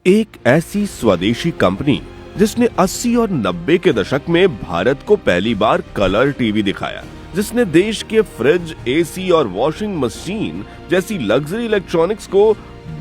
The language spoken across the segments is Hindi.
एक ऐसी स्वदेशी कंपनी जिसने 80 और 90 के दशक में भारत को पहली बार कलर टीवी दिखाया, जिसने देश के फ्रिज, एसी और वॉशिंग मशीन जैसी लग्जरी इलेक्ट्रॉनिक्स को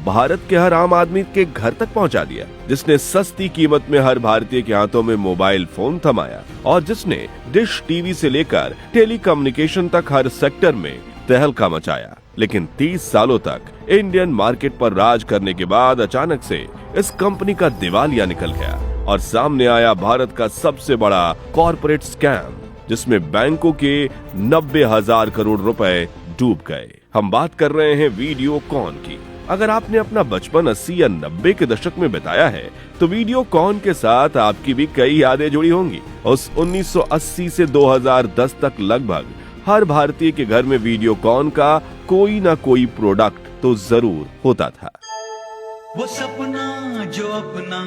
भारत के हर आम आदमी के घर तक पहुंचा दिया, जिसने सस्ती कीमत में हर भारतीय के हाथों में मोबाइल फोन थमाया और जिसने डिश टीवी से लेकर टेलीकम्युनिकेशन तक हर सेक्टर में तहलका मचाया। लेकिन 30 सालों तक इंडियन मार्केट पर राज करने के बाद अचानक से इस कंपनी का दिवालिया निकल गया और सामने आया भारत का सबसे बड़ा कॉर्पोरेट स्कैम, जिसमें बैंकों के 90,000 करोड़ रुपए डूब गए। हम बात कर रहे हैं वीडियोकॉन की। अगर आपने अपना बचपन 80 या 90 के दशक में बिताया है तो वीडियोकॉन के साथ आपकी भी कई यादें जुड़ी होंगी। उस 1980 से 2010 तक लगभग हर भारतीय के घर में वीडियोकॉन का कोई ना कोई प्रोडक्ट तो जरूर होता था। वो सपना जो अपना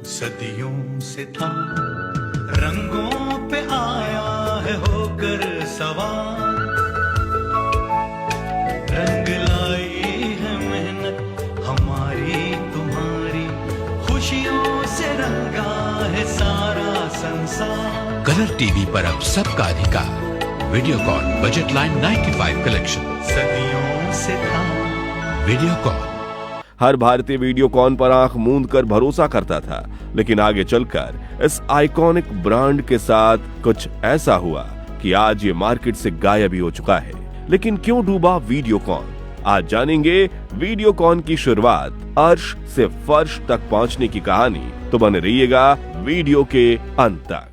सदियों से था, रंगों पे आया है होकर सवार। रंग लाई है मेहनत हमारी तुम्हारी, खुशियों से रंगा है सारा संसार। कलर टीवी पर अब सबका अधिकार। वीडियोकॉन बजट लाइन 95 कलेक्शन सदियों से था। वीडियोकॉन। हर भारतीय वीडियोकॉन पर आंख मूंद कर भरोसा करता था, लेकिन आगे चलकर इस आइकॉनिक ब्रांड के साथ कुछ ऐसा हुआ कि आज ये मार्केट से गायब ही हो चुका है। लेकिन क्यों डूबा वीडियोकॉन? आज जानेंगे वीडियोकॉन की शुरुआत अर्श से फर्श तक पहुंचने की कहानी। तो बने रहिएगा वीडियो के अंत तक।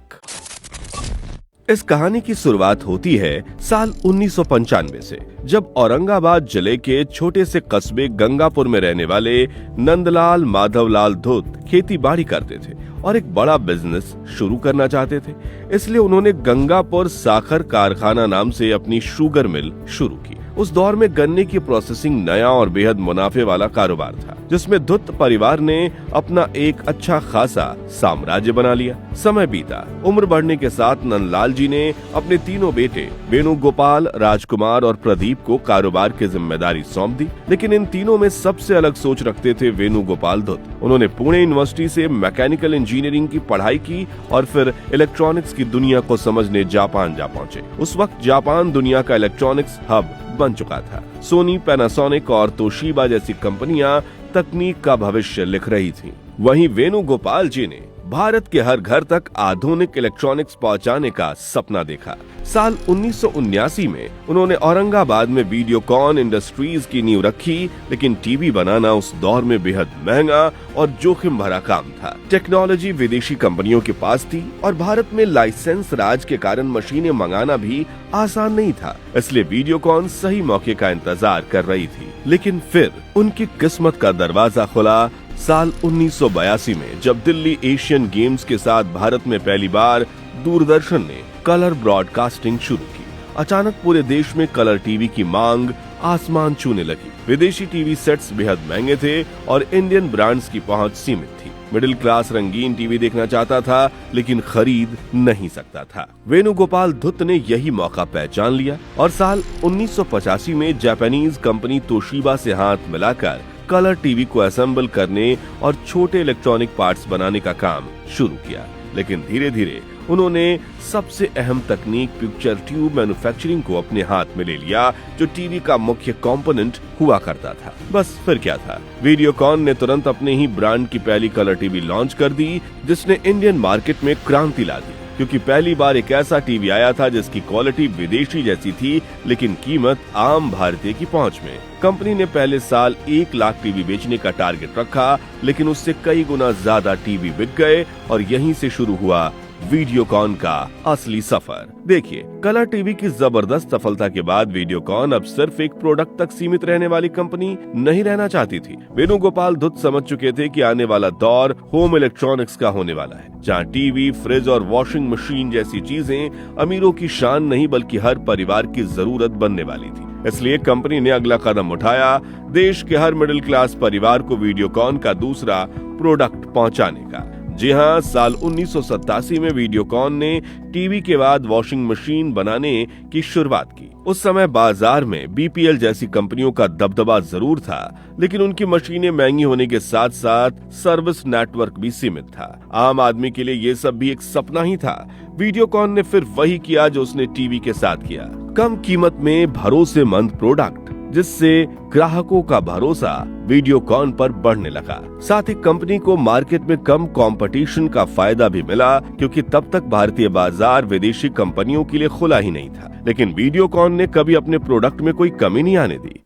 इस कहानी की शुरुआत होती है साल 1995 से, जब औरंगाबाद जिले के छोटे से कस्बे गंगापुर में रहने वाले नंदलाल माधवलाल धुत खेती बाड़ी करते थे और एक बड़ा बिजनेस शुरू करना चाहते थे। इसलिए उन्होंने गंगापुर साखर कारखाना नाम से अपनी शुगर मिल शुरू की। उस दौर में गन्ने की प्रोसेसिंग नया और बेहद मुनाफे वाला कारोबार था, जिसमें धुत परिवार ने अपना एक अच्छा खासा साम्राज्य बना लिया। समय बीता, उम्र बढ़ने के साथ नंदलाल जी ने अपने तीनों बेटे वेणुगोपाल, राजकुमार और प्रदीप को कारोबार की जिम्मेदारी सौंप दी। लेकिन इन तीनों में सबसे अलग सोच रखते थे वेणुगोपाल धुत। उन्होंने पुणे यूनिवर्सिटी से मैकेनिकल इंजीनियरिंग की पढ़ाई की और फिर इलेक्ट्रॉनिक्स की दुनिया को समझने जापान जा पहुंचे। उस वक्त जापान दुनिया का इलेक्ट्रॉनिक्स हब बन चुका था। सोनी, पैनासोनिक और तोशिबा जैसी कंपनियां तकनीक का भविष्य लिख रही थीं। वहीं वेणुगोपाल जी ने भारत के हर घर तक आधुनिक इलेक्ट्रॉनिक्स पहुंचाने का सपना देखा। साल 1979 में उन्होंने औरंगाबाद में वीडियोकॉन इंडस्ट्रीज की नींव रखी। लेकिन टीवी बनाना उस दौर में बेहद महंगा और जोखिम भरा काम था। टेक्नोलॉजी विदेशी कंपनियों के पास थी और भारत में लाइसेंस राज के कारण मशीनें मंगाना भी आसान नहीं था। इसलिए वीडियोकॉन सही मौके का इंतजार कर रही थी। लेकिन फिर उनकी किस्मत का दरवाजा खुला साल 1982 में, जब दिल्ली एशियन गेम्स के साथ भारत में पहली बार दूरदर्शन ने कलर ब्रॉडकास्टिंग शुरू की। अचानक पूरे देश में कलर टीवी की मांग आसमान छूने लगी। विदेशी टीवी सेट्स बेहद महंगे थे और इंडियन ब्रांड्स की पहुंच सीमित थी। मिडिल क्लास रंगीन टीवी देखना चाहता था, लेकिन खरीद नहीं सकता था। वेणुगोपाल धुत ने यही मौका पहचान लिया और साल 1985 में जापानीज कंपनी तोशिबा से हाथ मिलाकर कलर टीवी को असेंबल करने और छोटे इलेक्ट्रॉनिक पार्ट्स बनाने का काम शुरू किया। लेकिन धीरे धीरे उन्होंने सबसे अहम तकनीक पिक्चर ट्यूब मैन्युफैक्चरिंग को अपने हाथ में ले लिया, जो टीवी का मुख्य कंपोनेंट हुआ करता था। बस फिर क्या था, वीडियोकॉन ने तुरंत अपने ही ब्रांड की पहली कलर टीवी लॉन्च कर दी, जिसने इंडियन मार्केट में क्रांति ला दी। क्योंकि पहली बार एक ऐसा टीवी आया था जिसकी क्वालिटी विदेशी जैसी थी, लेकिन कीमत आम भारतीय की पहुंच में। कंपनी ने पहले साल 1 लाख टीवी बेचने का टारगेट रखा, लेकिन उससे कई गुना ज्यादा टीवी बिक गए और यहीं से शुरू हुआ वीडियोकॉन का असली सफर। देखिए, कलर टीवी की जबरदस्त सफलता के बाद वीडियोकॉन अब सिर्फ एक प्रोडक्ट तक सीमित रहने वाली कंपनी नहीं रहना चाहती थी। वेणुगोपाल धुत समझ चुके थे कि आने वाला दौर होम इलेक्ट्रॉनिक्स का होने वाला है, जहां टीवी, फ्रिज और वॉशिंग मशीन जैसी चीजें अमीरों की शान नहीं बल्कि हर परिवार की जरूरत बनने वाली थी। इसलिए कंपनी ने अगला कदम उठाया, देश के हर मिडिल क्लास परिवार को वीडियोकॉन का दूसरा प्रोडक्ट पहुंचाने का। जी हाँ, साल 1987 में वीडियोकॉन ने टीवी के बाद वॉशिंग मशीन बनाने की शुरुआत की। उस समय बाजार में बीपीएल जैसी कंपनियों का दबदबा जरूर था, लेकिन उनकी मशीनें महंगी होने के साथ साथ सर्विस नेटवर्क भी सीमित था। आम आदमी के लिए ये सब भी एक सपना ही था। वीडियोकॉन ने फिर वही किया जो उसने टीवी के साथ किया, कम कीमत में भरोसेमंद प्रोडक्ट, जिससे ग्राहकों का भरोसा वीडियोकॉन पर बढ़ने लगा। साथ ही कंपनी को मार्केट में कम कंपटीशन का फायदा भी मिला, क्योंकि तब तक भारतीय बाजार विदेशी कंपनियों के लिए खुला ही नहीं था। लेकिन वीडियोकॉन ने कभी अपने प्रोडक्ट में कोई कमी नहीं आने दी।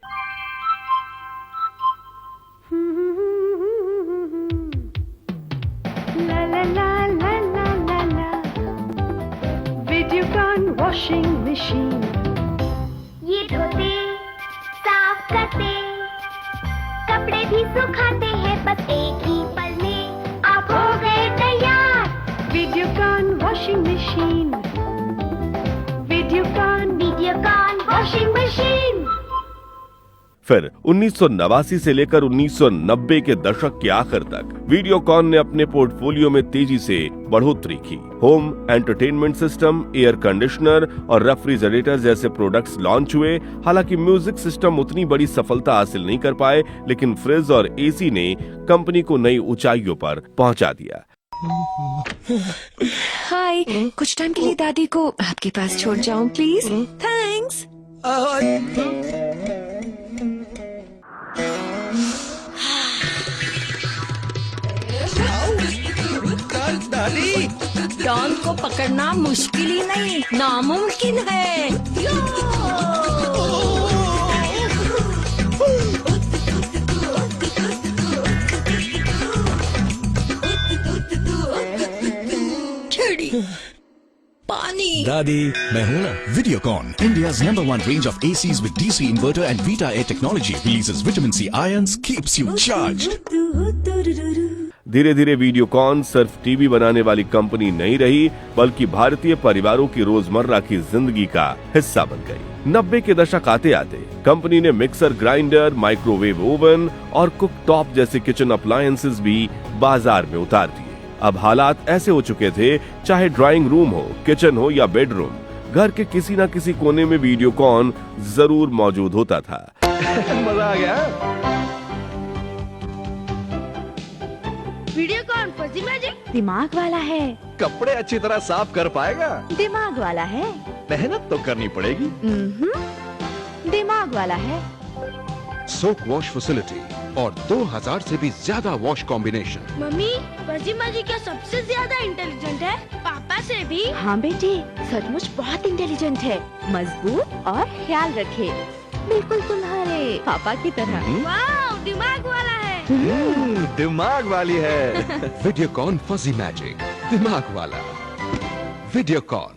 वीडियोकॉन वॉशिंग मशीन, ये धोते साफ करते कपड़े भी सुखाते हैं, बस एक ही पल में आप हो गए तैयार। Videocon washing machine, Videocon washing machine. फिर 1989 से लेकर 1990 के दशक के आखिर तक वीडियोकॉन ने अपने पोर्टफोलियो में तेजी से बढ़ोतरी की। Home entertainment system, air conditioner और रेफ्रिजरेटर जैसे प्रोडक्ट्स लॉन्च हुए। हालांकि म्यूजिक सिस्टम उतनी बड़ी सफलता हासिल नहीं कर पाए, लेकिन फ्रिज और एसी ने कंपनी को नई ऊंचाइयों पर पहुंचा दिया। हाय, कुछ टाइम के लिए दादी को आपके पास छोड़ जाऊं प्लीज? थैंक्स। दादी, डॉन को पकड़ना मुश्किल ही नहीं, नामुमकिन है। चिड़ी, पानी। दादी, मैं हूँ ना। Videocon, India's #1 range of ACs with DC inverter and Vita Air technology, releases vitamin C ions, keeps you charged. धीरे धीरे वीडियोकॉन सिर्फ टीवी बनाने वाली कंपनी नहीं रही, बल्कि भारतीय परिवारों की रोजमर्रा की जिंदगी का हिस्सा बन गई। 90 के दशक आते आते कंपनी ने मिक्सर ग्राइंडर, माइक्रोवेव ओवन और कुक टॉप जैसे किचन अप्लायंसेस भी बाजार में उतार दिए। अब हालात ऐसे हो चुके थे, चाहे ड्राइंग रूम हो, किचन हो या बेडरूम, घर के किसी न किसी कोने में वीडियोकॉन जरूर मौजूद होता था। मजा आ गया। वीडियोकॉन फजी मैजिक दिमाग वाला है, कपड़े अच्छी तरह साफ कर पाएगा। दिमाग वाला है, मेहनत तो करनी पड़ेगी। दिमाग वाला है। सोप वॉश फैसिलिटी और 2000 से भी ज्यादा wash combination. Mummy, fuzzy magic क्या सबसे ज्यादा इंटेलिजेंट है? पापा से भी? हाँ बेटे, सचमुच बहुत इंटेलिजेंट है। मजबूत और ख्याल रखे, बिल्कुल तुम्हारे पापा की तरह। वाह, दिमाग वाला है। दिमाग वाली है। वीडियोकॉन फजी मैजिक, दिमाग वाला। वीडियोकॉन।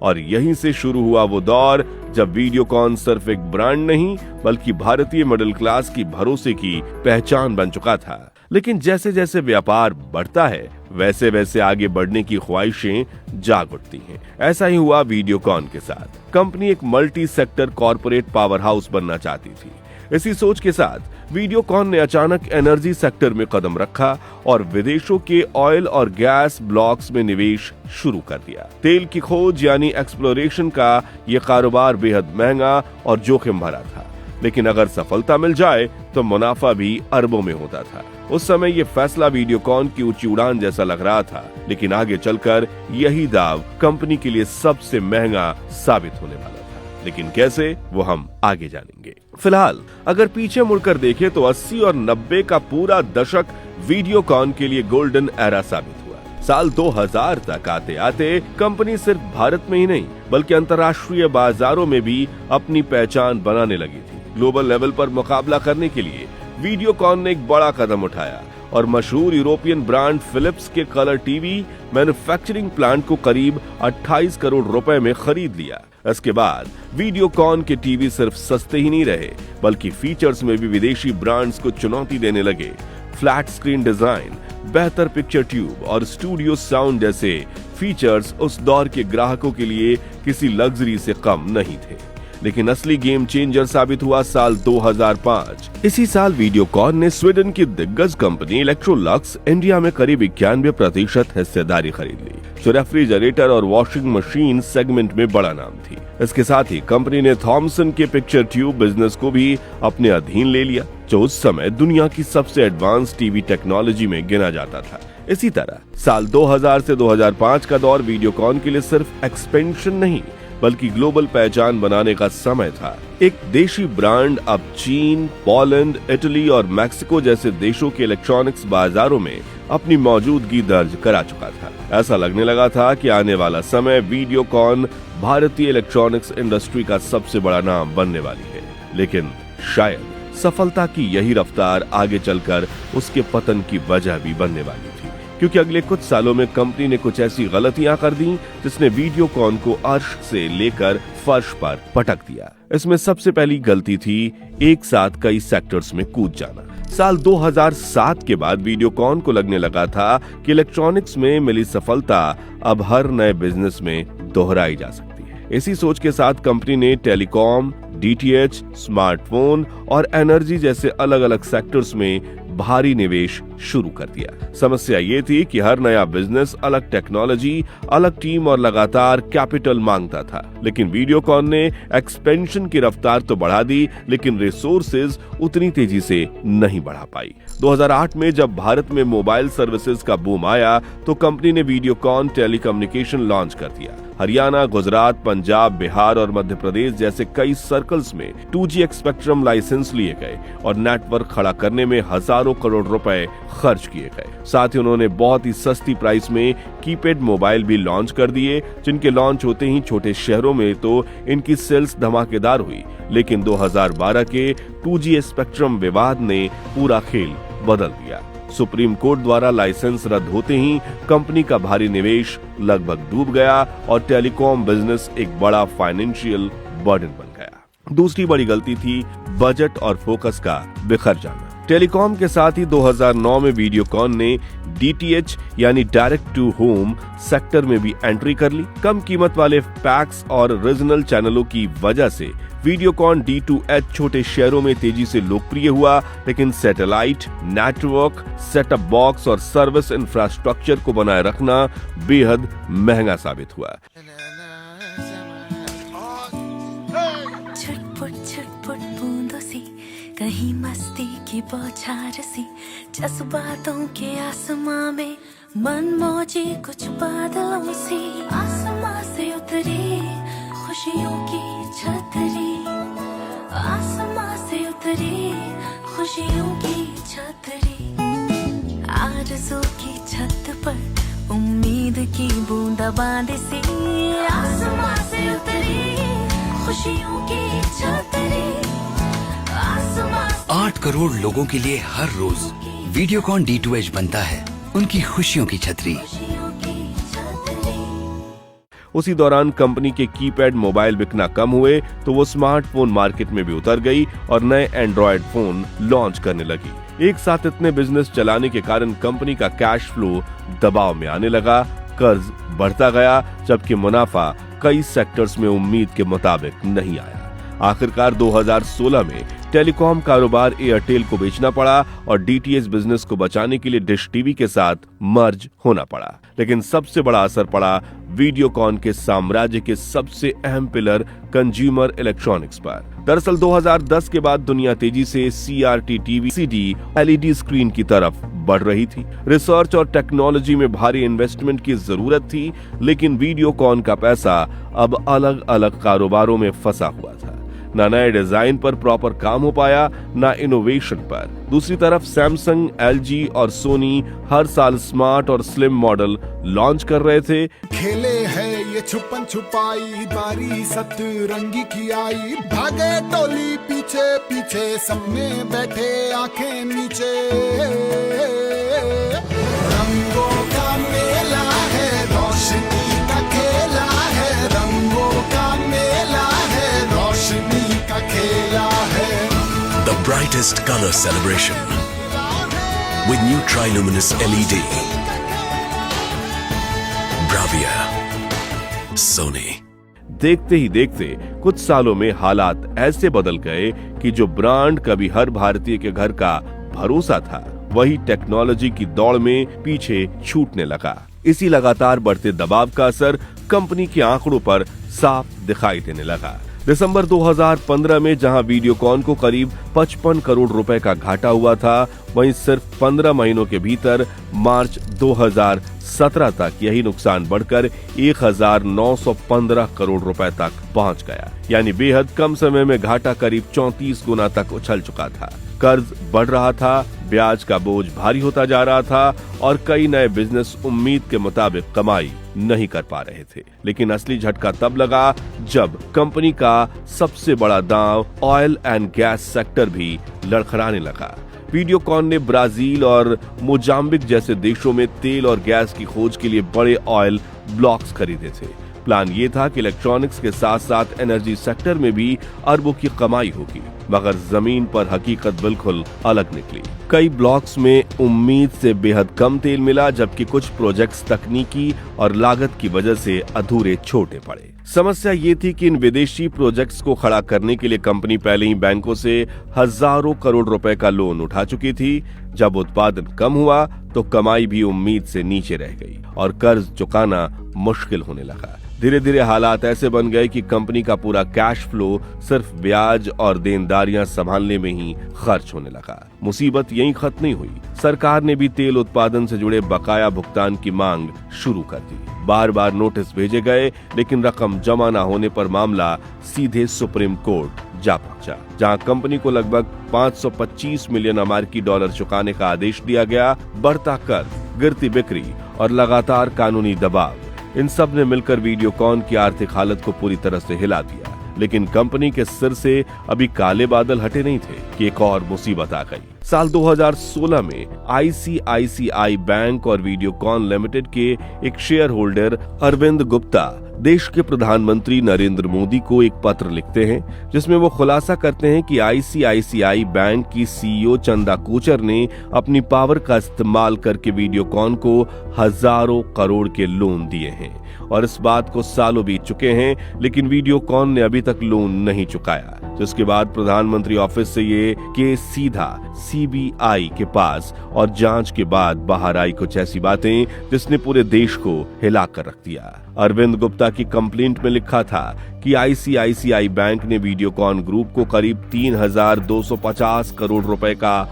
और यहीं से शुरू हुआ वो दौर जब वीडियोकॉन सिर्फ एक ब्रांड नहीं, बल्कि भारतीय मिडिल क्लास की भरोसे की पहचान बन चुका था। लेकिन जैसे जैसे व्यापार बढ़ता है, वैसे वैसे आगे बढ़ने की ख्वाहिशें जाग उठती हैं। ऐसा ही हुआ वीडियोकॉन के साथ। कंपनी एक multi sector corporate power house बनना चाहती थी। इसी सोच के साथ वीडियोकॉन ने अचानक एनर्जी सेक्टर में कदम रखा और विदेशों के ऑयल और गैस ब्लॉक्स में निवेश शुरू कर दिया। तेल की खोज यानी एक्सप्लोरेशन का यह कारोबार बेहद महंगा और जोखिम भरा था, लेकिन अगर सफलता मिल जाए तो मुनाफा भी अरबों में होता था। उस समय ये फैसला वीडियोकॉन की ऊंची उड़ान जैसा लग रहा था, लेकिन आगे चलकर यही दाव कंपनी के लिए सबसे महंगा साबित होने वाला था। लेकिन कैसे, वो हम आगे जानेंगे। फिलहाल अगर पीछे मुड़कर देखें तो 80 और 90 का पूरा दशक वीडियोकॉन के लिए गोल्डन एरा साबित हुआ। साल 2000 तक आते आते कंपनी सिर्फ भारत में ही नहीं, बल्कि अंतर्राष्ट्रीय बाजारों में भी अपनी पहचान बनाने लगी थी। ग्लोबल लेवल पर मुकाबला करने के लिए वीडियोकॉन ने एक बड़ा कदम उठाया और मशहूर यूरोपियन ब्रांड फिलिप्स के कलर टीवी मैन्युफैक्चरिंग प्लांट को करीब 28 करोड़ रुपए में खरीद लिया। इसके बाद वीडियोकॉन के टीवी सिर्फ सस्ते ही नहीं रहे, बल्कि फीचर्स में भी विदेशी ब्रांड्स को चुनौती देने लगे। फ्लैट स्क्रीन डिजाइन, बेहतर पिक्चर ट्यूब और स्टूडियो साउंड जैसे फीचर्स उस दौर के ग्राहकों के लिए किसी लग्जरी से कम नहीं थे। लेकिन असली गेम चेंजर साबित हुआ साल 2005। इसी साल वीडियोकॉन ने स्वीडन की दिग्गज कंपनी इलेक्ट्रोलक्स इंडिया में करीब 91% हिस्सेदारी खरीद ली, जो रेफ्रिजरेटर और वॉशिंग मशीन सेगमेंट में बड़ा नाम थी। इसके साथ ही कंपनी ने थॉमसन के पिक्चर ट्यूब बिजनेस को भी अपने अधीन ले लिया, जो उस समय दुनिया की सबसे एडवांस टीवी टेक्नोलॉजी में गिना जाता था। इसी तरह साल 2000 से 2005 का दौर वीडियोकॉन के लिए सिर्फ एक्सपेंशन नहीं बल्कि ग्लोबल पहचान बनाने का समय था। एक देशी ब्रांड अब चीन, पोलैंड, इटली और मैक्सिको जैसे देशों के इलेक्ट्रॉनिक्स बाजारों में अपनी मौजूदगी दर्ज करा चुका था। ऐसा लगने लगा था कि आने वाला समय वीडियोकॉन भारतीय इलेक्ट्रॉनिक्स इंडस्ट्री का सबसे बड़ा नाम बनने वाली है। लेकिन शायद सफलता की यही रफ्तार आगे चलकर उसके पतन की वजह भी बनने वाली थी, क्योंकि अगले कुछ सालों में कंपनी ने कुछ ऐसी गलतियां कर दी जिसने वीडियोकॉन को अर्श से लेकर फर्श पर पटक दिया। इसमें सबसे पहली गलती थी एक साथ कई सेक्टर्स में कूद जाना। साल 2007 के बाद वीडियोकॉन को लगने लगा था कि इलेक्ट्रॉनिक्स में मिली सफलता अब हर नए बिजनेस में दोहराई जा सकती है। इसी सोच के साथ कंपनी ने टेलीकॉम, डीटीएच, स्मार्टफोन और एनर्जी जैसे अलग अलग सेक्टर्स में भारी निवेश शुरू कर दिया। समस्या ये थी कि हर नया बिजनेस अलग टेक्नोलॉजी, अलग टीम और लगातार कैपिटल मांगता था। लेकिन वीडियोकॉन ने एक्सपेंशन की रफ्तार तो बढ़ा दी, लेकिन रिसोर्सेज उतनी तेजी से नहीं बढ़ा पाई। 2008 में जब भारत में मोबाइल सर्विसेज का बूम आया तो कंपनी ने वीडियोकॉन टेलीकम्युनिकेशन लॉन्च कर दिया। हरियाणा, गुजरात, पंजाब, बिहार और मध्य प्रदेश जैसे कई सर्कल्स में 2G स्पेक्ट्रम लाइसेंस लिए गए और नेटवर्क खड़ा करने में हजारों करोड़ रुपए खर्च किए गए। साथ ही उन्होंने बहुत ही सस्ती प्राइस में कीपैड मोबाइल भी लॉन्च कर दिए, जिनके लॉन्च होते ही छोटे शहरों में तो इनकी सेल्स धमाकेदार हुई। लेकिन 2012 के 2G स्पेक्ट्रम विवाद ने पूरा खेल बदल दिया। सुप्रीम कोर्ट द्वारा लाइसेंस रद्द होते ही कंपनी का भारी निवेश लगभग डूब गया और टेलीकॉम बिजनेस एक बड़ा फाइनेंशियल बर्डन बन गया। दूसरी बड़ी गलती थी बजट और फोकस का बिखर जाना। टेलीकॉम के साथ ही 2009 में वीडियोकॉन ने डीटीएच यानी डायरेक्ट टू होम सेक्टर में भी एंट्री कर ली। कम कीमत वाले पैक्स और रीजनल चैनलों की वजह से वीडियोकॉन D2H छोटे शहरों में तेजी से लोकप्रिय हुआ, लेकिन सैटेलाइट नेटवर्क, सेटअप बॉक्स और सर्विस इंफ्रास्ट्रक्चर को बनाए रखना बेहद महंगा साबित हुआ। छुटपुट बूंदों सी कहीं मस्ती की बौछार सी, जज्बातों के आसमां में मनमौजी कुछ बादलों सी, आसमां से उतरी खुशियों की छतरी, आसमां से उतरी खुशियों की छतरी, आरज़ू की छत पर उम्मीद की बूंदाबांदी सी, आसमां से उतरी खुशियों की छतरी, आसमां। 8 करोड़ लोगों के लिए हर रोज वीडियोकॉन D2H बनता है उनकी खुशियों की छतरी। उसी दौरान कंपनी के कीपैड मोबाइल बिकना कम हुए तो वो स्मार्टफोन मार्केट में भी उतर गई और नए एंड्रॉयड फोन लॉन्च करने लगी। एक साथ इतने बिजनेस चलाने के कारण कंपनी का कैश फ्लो दबाव में आने लगा, कर्ज बढ़ता गया, जबकि मुनाफा कई सेक्टर्स में उम्मीद के मुताबिक नहीं आया। आखिरकार 2016 में टेलीकॉम कारोबार एयरटेल को बेचना पड़ा और डीटीएच बिजनेस को बचाने के लिए डिश टीवी के साथ मर्ज होना पड़ा। लेकिन सबसे बड़ा असर पड़ा वीडियोकॉन के साम्राज्य के सबसे अहम पिलर कंज्यूमर इलेक्ट्रॉनिक्स पर। दरअसल 2010 के बाद दुनिया तेजी से CRT TV, LCD, LED screen की तरफ बढ़ रही थी। रिसर्च और टेक्नोलॉजी में भारी इन्वेस्टमेंट की जरूरत थी, लेकिन वीडियोकॉन का पैसा अब अलग अलग कारोबारों में फंसा हुआ था। ना नए डिजाइन पर प्रॉपर काम हो पाया, ना इनोवेशन पर। दूसरी तरफ सैमसंग, LG और सोनी हर साल स्मार्ट और स्लिम मॉडल लॉन्च कर रहे थे। खेले है ये छुपन छुपाई, बारी सतरंगी की आई, भागे टोली पीछे पीछे, सपने बैठे आंखें नीचे, रंगों का मेला है, रोशनी का खेला है, रंगों का मेला है, रोशनी का खेला है। The brightest color celebration with new triluminous LED. Bravia, Sony. देखते ही देखते कुछ सालों में हालात ऐसे बदल गए कि जो ब्रांड कभी हर भारतीय के घर का भरोसा था, वही टेक्नोलॉजी की दौड़ में पीछे छूटने लगा। इसी लगातार बढ़ते दबाव का असर कंपनी के आंकड़ों पर साफ दिखाई देने लगा। दिसंबर 2015 में जहां वीडियोकॉन को करीब 55 करोड़ रुपए का घाटा हुआ था, वहीं सिर्फ 15 महीनों के भीतर मार्च 2017 तक यही नुकसान बढ़कर 1915 करोड़ रुपए तक पहुंच गया। यानी बेहद कम समय में घाटा करीब 34 गुना तक उछल चुका था। कर्ज बढ़ रहा था, ब्याज का बोझ भारी होता जा रहा था और कई नए बिजनेस उम्मीद के मुताबिक कमाई नहीं कर पा रहे थे। लेकिन असली झटका तब लगा जब कंपनी का सबसे बड़ा दांव ऑयल एंड गैस सेक्टर भी लड़खड़ाने लगा। वीडियोकॉन ने ब्राजील और मोजाम्बिक जैसे देशों में तेल और गैस की खोज के लिए बड़े ऑयल ब्लॉक्स खरीदे थे। प्लान ये था कि इलेक्ट्रॉनिक्स के साथ साथ एनर्जी सेक्टर में भी अरबों की कमाई होगी, मगर जमीन पर हकीकत बिल्कुल अलग निकली। कई ब्लॉक्स में उम्मीद से बेहद कम तेल मिला, जबकि कुछ प्रोजेक्ट्स तकनीकी और लागत की वजह से अधूरे छोटे पड़े। समस्या ये थी कि इन विदेशी प्रोजेक्ट्स को खड़ा करने के लिए कंपनी पहले ही बैंकों से हजारों करोड़ रुपए का लोन उठा चुकी थी। जब उत्पादन कम हुआ तो कमाई भी उम्मीद से नीचे रह गई और कर्ज चुकाना मुश्किल होने लगा। धीरे धीरे हालात ऐसे बन गए कि कंपनी का पूरा कैश फ्लो सिर्फ ब्याज और देनदारियां संभालने में ही खर्च होने लगा। मुसीबत यहीं खत्म नहीं हुई, सरकार ने भी तेल उत्पादन से जुड़े बकाया भुगतान की मांग शुरू कर दी। बार बार नोटिस भेजे गए, लेकिन रकम जमा न होने पर मामला सीधे सुप्रीम कोर्ट जा पहुंचा, जहां कंपनी को लगभग 525 मिलियन अमेरिकी डॉलर चुकाने का आदेश दिया गया। बढ़ता कर्ज, गिरती बिक्री और लगातार कानूनी दबाव, इन सब ने मिलकर वीडियोकॉन की आर्थिक हालत को पूरी तरह से हिला दिया। लेकिन कंपनी के सिर से अभी काले बादल हटे नहीं थे कि एक और मुसीबत आ गई। साल 2016 में ICICI बैंक और वीडियोकॉन लिमिटेड के एक शेयर होल्डर अरविंद गुप्ता देश के प्रधानमंत्री नरेंद्र मोदी को एक पत्र लिखते हैं, जिसमें वो खुलासा करते हैं कि ICICI बैंक की CEO चंदा कोचर ने अपनी पावर का इस्तेमाल करके वीडियोकॉन को हजारों करोड़ के लोन दिए हैं और इस बात को सालों बीत चुके हैं, लेकिन वीडियोकॉन ने अभी तक लोन नहीं चुकाया। जिसके बाद प्रधानमंत्री ऑफिस से ये केस सीधा CBI के पास और जांच के बाद बाहर आई कुछ ऐसी बातें जिसने पूरे देश को हिला कर रख दिया। अरविंद गुप्ता की कंप्लेंट में लिखा था कि ICICI बैंक ने वीडियोकॉन ग्रुप को करीब 3,250 करोड़ रुपए का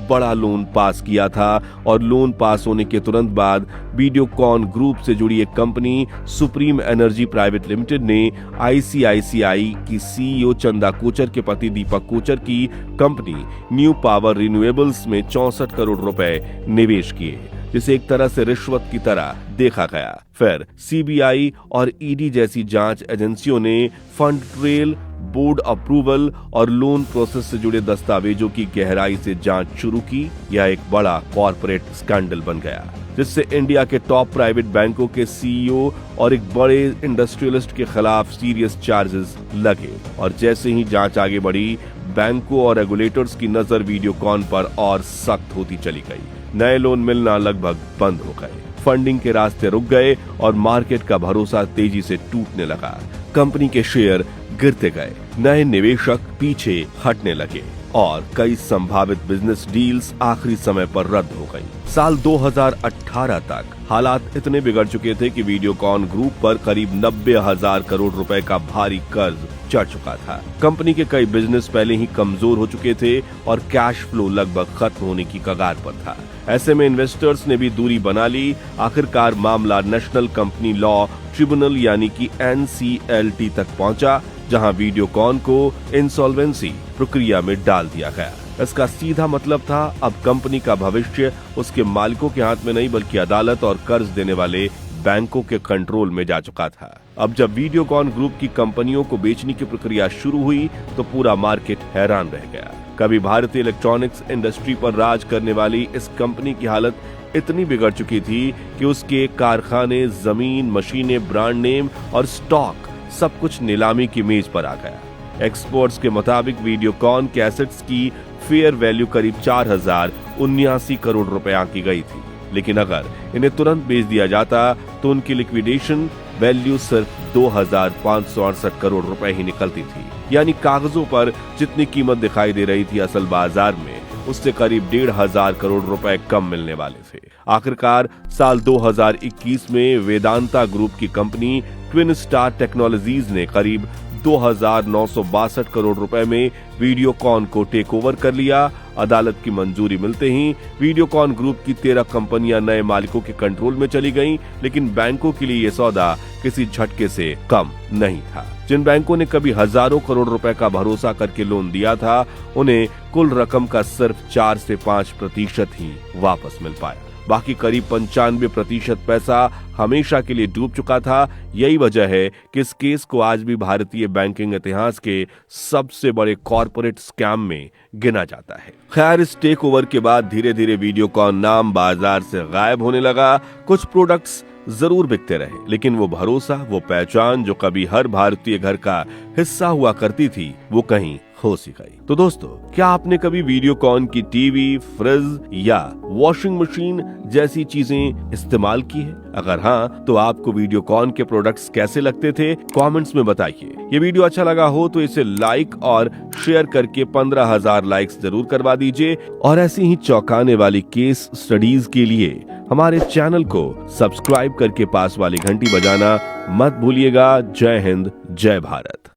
बड़ा लोन पास किया था और लोन पास होने के तुरंत बाद वीडियोकॉन ग्रुप से जुड़ी एक company supreme energy private limited ने ICICI की CEO चंदा कोचर के पति दीपक कोचर की कंपनी न्यू पावर रिन्यूएबल्स में 64 करोड़ रुपए निवेश किए, जिसे एक तरह से रिश्वत की तरह देखा गया। फिर CBI और ED जैसी जांच एजेंसियों ने फंड ट्रेल, बोर्ड अप्रूवल और लोन प्रोसेस से जुड़े दस्तावेजों की गहराई से जांच शुरू की। यह एक बड़ा कॉर्पोरेट स्कैंडल बन गया, जिससे इंडिया के टॉप प्राइवेट बैंकों के CEO और एक बड़े इंडस्ट्रियलिस्ट के खिलाफ सीरियस चार्जेस लगे। और जैसे ही जांच आगे बढ़ी, बैंकों और रेगुलेटर्स की नजर वीडियोकॉन पर और सख्त होती चली गई। नए लोन मिलना लगभग बंद हो गए, फंडिंग के रास्ते रुक गए और मार्केट का भरोसा तेजी से टूटने लगा। कंपनी के शेयर गिरते गए, नए निवेशक पीछे हटने लगे और कई संभावित बिजनेस डील्स आखिरी समय पर रद्द हो गई। साल 2018 तक हालात इतने बिगड़ चुके थे कि वीडियोकॉन ग्रुप पर करीब 90,000 करोड़ रुपए का भारी कर्ज चढ़ चुका था। कंपनी के कई बिजनेस पहले ही कमजोर हो चुके थे और कैश फ्लो लगभग खत्म होने की कगार पर था। ऐसे में इन्वेस्टर्स ने भी दूरी बना ली। आखिरकार मामला नेशनल कंपनी लॉ ट्रिब्यूनल यानी कि NCLT तक पहुंचा, जहां वीडियोकॉन को इंसॉल्वेंसी प्रक्रिया में डाल दिया गया। इसका सीधा मतलब था अब कंपनी का भविष्य उसके मालिकों के हाथ में नहीं, बल्कि अदालत और कर्ज देने वाले बैंकों के कंट्रोल में जा चुका था। अब जब वीडियोकॉन ग्रुप की कंपनियों को बेचने की प्रक्रिया शुरू हुई तो पूरा मार्केट हैरान रह गया। कभी भारतीय इलेक्ट्रॉनिक्स इंडस्ट्री पर राज करने वाली इस कंपनी की हालत इतनी बिगड़ चुकी थी कि उसके कारखाने, जमीन, मशीनें, ब्रांड नेम और स्टॉक सब कुछ नीलामी की मेज पर आ गया। एक्सपर्ट्स के मुताबिक वीडियोकॉन के एसेट्स की फेयर वैल्यू करीब 4,079 करोड़ रुपए आंकी गई थी, लेकिन अगर इन्हें तुरंत बेच दिया जाता तो उनकी लिक्विडेशन वैल्यू सिर्फ 2,568 करोड़ रुपए ही निकलती थी। यानी कागजों पर जितनी कीमत दिखाई दे रही थी, असल बाजार में उससे करीब 1,500 करोड़ रुपए कम मिलने वाले थे। आखिरकार साल 2021 में वेदांता ग्रुप की कंपनी ट्विन स्टार टेक्नोलॉजीज ने करीब 2,962 करोड़ रुपए में वीडियोकॉन को टेक ओवर कर लिया। अदालत की मंजूरी मिलते ही वीडियोकॉन ग्रुप की 13 कंपनियां नए मालिकों के कंट्रोल में चली गईं, लेकिन बैंकों के लिए यह सौदा किसी झटके से कम नहीं था। जिन बैंकों ने कभी हजारों करोड़ रुपए का भरोसा करके लोन दिया था, उन्हें कुल रकम का सिर्फ 4 से 5% ही वापस मिल पाया। बाकी करीब 95% पैसा हमेशा के लिए डूब चुका था। यही वजह है कि इस केस को आज भी भारतीय बैंकिंग इतिहास के सबसे बड़े कॉर्पोरेट स्कैम में गिना जाता है। खैर, इस टेक ओवर के बाद धीरे धीरे वीडियोकॉन नाम बाजार से गायब होने लगा। कुछ प्रोडक्ट्स जरूर बिकते रहे, लेकिन वो भरोसा, वो पहचान जो कभी हर भारतीय घर का हिस्सा हुआ करती थी, वो कहीं हो सी गई। तो दोस्तों, क्या आपने कभी वीडियोकॉन की टीवी, फ्रिज या वॉशिंग मशीन जैसी चीजें इस्तेमाल की है? अगर हाँ, तो आपको वीडियोकॉन के प्रोडक्ट्स कैसे लगते थे, कमेंट्स में बताइए। ये वीडियो अच्छा लगा हो तो इसे लाइक और शेयर करके 15,000 लाइक्स जरूर करवा दीजिए। और ऐसी ही चौंकाने वाली केस स्टडीज के लिए हमारे चैनल को सब्सक्राइब करके पास वाली घंटी बजाना मत भूलिएगा। जय हिंद, जय भारत।